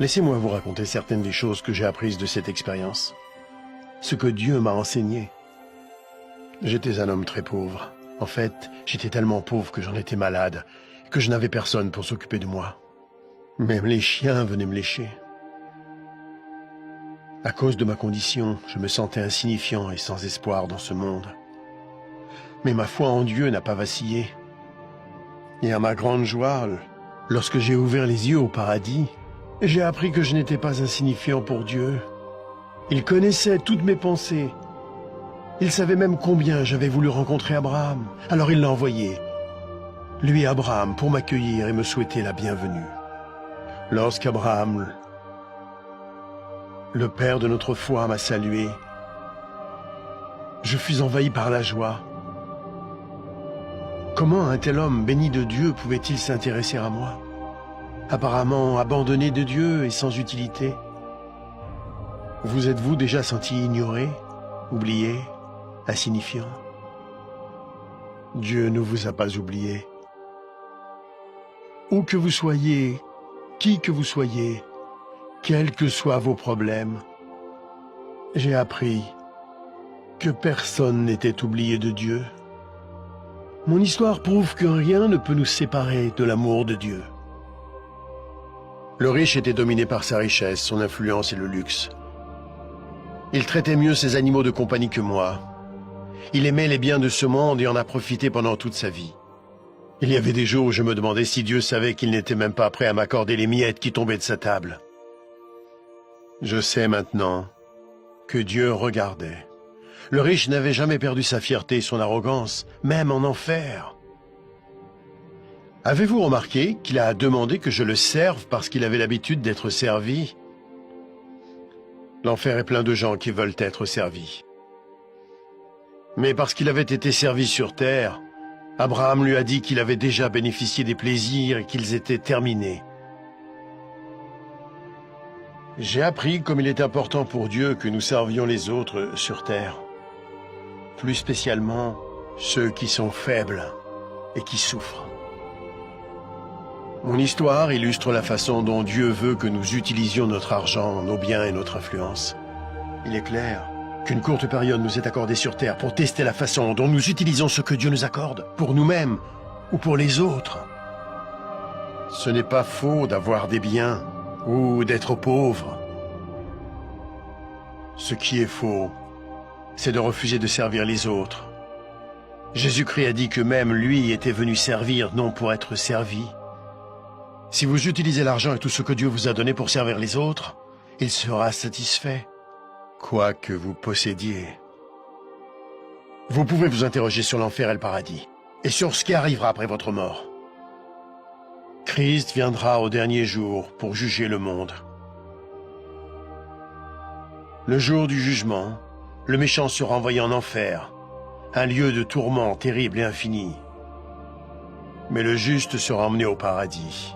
Laissez-moi vous raconter certaines des choses que j'ai apprises de cette expérience. Ce que Dieu m'a enseigné. J'étais un homme très pauvre. En fait, j'étais tellement pauvre que j'en étais malade, que je n'avais personne pour s'occuper de moi. Même les chiens venaient me lécher. À cause de ma condition, je me sentais insignifiant et sans espoir dans ce monde. Mais ma foi en Dieu n'a pas vacillé. Et à ma grande joie, lorsque j'ai ouvert les yeux au paradis, j'ai appris que je n'étais pas insignifiant pour Dieu. Il connaissait toutes mes pensées. Il savait même combien j'avais voulu rencontrer Abraham. Alors il l'a envoyé, lui Abraham, pour m'accueillir et me souhaiter la bienvenue. Lorsqu'Abraham, le père de notre foi, m'a salué, je fus envahi par la joie. Comment un tel homme béni de Dieu pouvait-il s'intéresser à moi? Apparemment abandonné de Dieu et sans utilité. Vous êtes-vous déjà senti ignoré, oublié, insignifiant? Dieu ne vous a pas oublié. Où que vous soyez, qui que vous soyez, quels que soient vos problèmes, j'ai appris que personne n'était oublié de Dieu. Mon histoire prouve que rien ne peut nous séparer de l'amour de Dieu. Le riche était dominé par sa richesse, son influence et le luxe. Il traitait mieux ses animaux de compagnie que moi. Il aimait les biens de ce monde et en a profité pendant toute sa vie. Il y avait des jours où je me demandais si Dieu savait qu'il n'était même pas prêt à m'accorder les miettes qui tombaient de sa table. Je sais maintenant que Dieu regardait. Le riche n'avait jamais perdu sa fierté et son arrogance, même en enfer. Avez-vous remarqué qu'il a demandé que je le serve parce qu'il avait l'habitude d'être servi? L'enfer est plein de gens qui veulent être servis. Mais parce qu'il avait été servi sur terre, Abraham lui a dit qu'il avait déjà bénéficié des plaisirs et qu'ils étaient terminés. J'ai appris comme il est important pour Dieu que nous servions les autres sur terre. Plus spécialement ceux qui sont faibles et qui souffrent. Mon histoire illustre la façon dont Dieu veut que nous utilisions notre argent, nos biens et notre influence. Il est clair qu'une courte période nous est accordée sur terre pour tester la façon dont nous utilisons ce que Dieu nous accorde, pour nous-mêmes ou pour les autres. Ce n'est pas faux d'avoir des biens ou d'être pauvre. Ce qui est faux, c'est de refuser de servir les autres. Jésus-Christ a dit que même lui était venu servir, non pour être servi. Si vous utilisez l'argent et tout ce que Dieu vous a donné pour servir les autres, il sera satisfait, quoi que vous possédiez. Vous pouvez vous interroger sur l'enfer et le paradis, et sur ce qui arrivera après votre mort. Christ viendra au dernier jour pour juger le monde. Le jour du jugement, le méchant sera envoyé en enfer, un lieu de tourment terrible et infini. Mais le juste sera emmené au paradis.